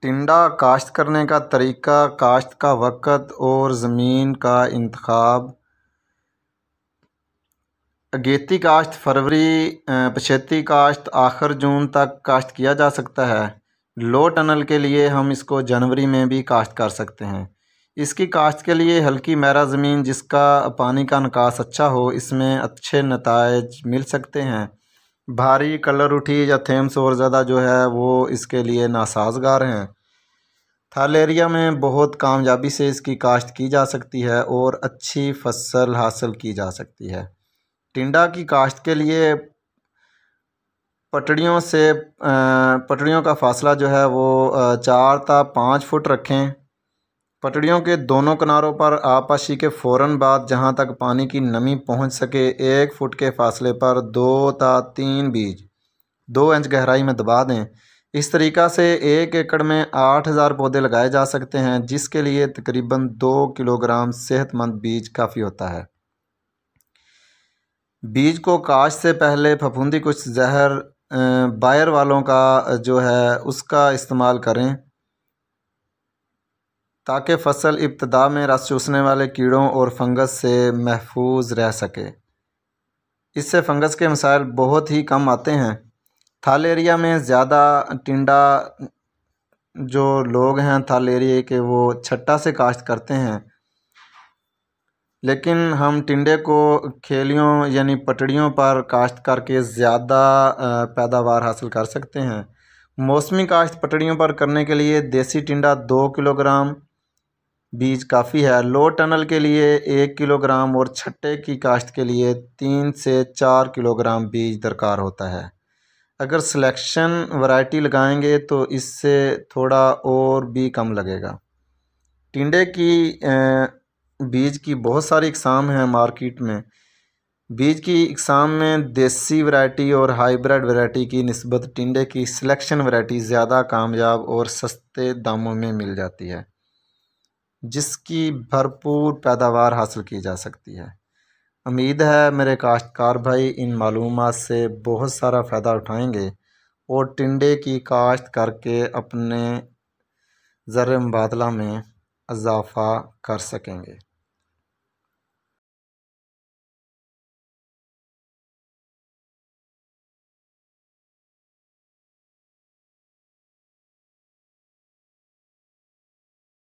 ٹنڈا کاشت کرنے کا طریقہ، کاشت کا وقت اور زمین کا انتخاب۔ اگیتی کاشت فروری، پچھیتی کاشت آخر جون تک کاشت کیا جا سکتا ہے۔ لو ٹنل کے لیے ہم اس کو جنوری میں بھی کاشت کر سکتے ہیں۔ اس کی کاشت کے لیے ہلکی میرا زمین جس کا پانی کا نکاس اچھا ہو، اس میں اچھے نتائج مل سکتے ہیں۔ بھاری کلر اٹھی یا تھیمس اور زیادہ جو ہے وہ اس کے لیے ناسازگار ہیں۔ تھل ایریا میں بہت کامیابی سے اس کی کاشت کی جا سکتی ہے اور اچھی فصل حاصل کی جا سکتی ہے۔ ٹنڈا کی کاشت کے لیے پٹڑیوں کا فاصلہ جو ہے وہ 4 تا 5 فٹ رکھیں۔ پٹڑیوں کے دونوں کناروں پر آبپاشی کے فوراً بعد جہاں تک پانی کی نمی پہنچ سکے 1 فٹ کے فاصلے پر 2 تا 3 بیج 2 انچ گہرائی میں دبا دیں۔ اس طریقہ سے 1 ایکڑ میں 8000 پودے لگائے جا سکتے ہیں، جس کے لیے تقریباً 2 کلو گرام صحت مند بیج کافی ہوتا ہے۔ بیج کو کاشت سے پہلے پھپھوندی کچھ زہر بائر والوں کا جو ہے اس کا استعمال کریں تاکہ فصل ابتدا میں رس چوسنے والے کیڑوں اور فنگس سے محفوظ رہ سکے۔ اس سے فنگس کے مسائل بہت ہی کم آتے ہیں۔ تھل ایریا میں زیادہ ٹنڈا جو لوگ ہیں تھل ایریا کے وہ چھٹا سے کاشت کرتے ہیں، لیکن ہم ٹنڈے کو کھیلیوں یعنی پٹڑیوں پر کاشت کر کے زیادہ پیداوار حاصل کر سکتے ہیں۔ موسمی کاشت پٹڑیوں پر کرنے کے لیے دیسی ٹنڈا 2 کلو گرام بیج کافی ہے۔ لو ٹنل کے لیے 1 کلو گرام اور چھٹے کی کاشت کے لیے 3 سے 4 کلو گرام بیج درکار ہوتا ہے۔ اگر سلیکشن ورائٹی لگائیں گے تو اس سے تھوڑا اور بھی کم لگے گا۔ ٹنڈے کی بیج کی بہت ساری اقسام ہیں مارکیٹ میں۔ بیج کی اقسام میں دیسی ورائٹی اور ہائیبریڈ ورائٹی کی نسبت ٹنڈے کی سلیکشن ورائٹی زیادہ کامیاب اور سستے داموں میں مل جاتی ہے، جس کی بھرپور پیداوار حاصل کی جا سکتی ہے۔ امید ہے میرے کاشتکار بھائی ان معلومات سے بہت سارا فائدہ اٹھائیں گے اور ٹنڈے کی کاشت کر کے اپنے زر مبادلہ میں اضافہ کر سکیں گے۔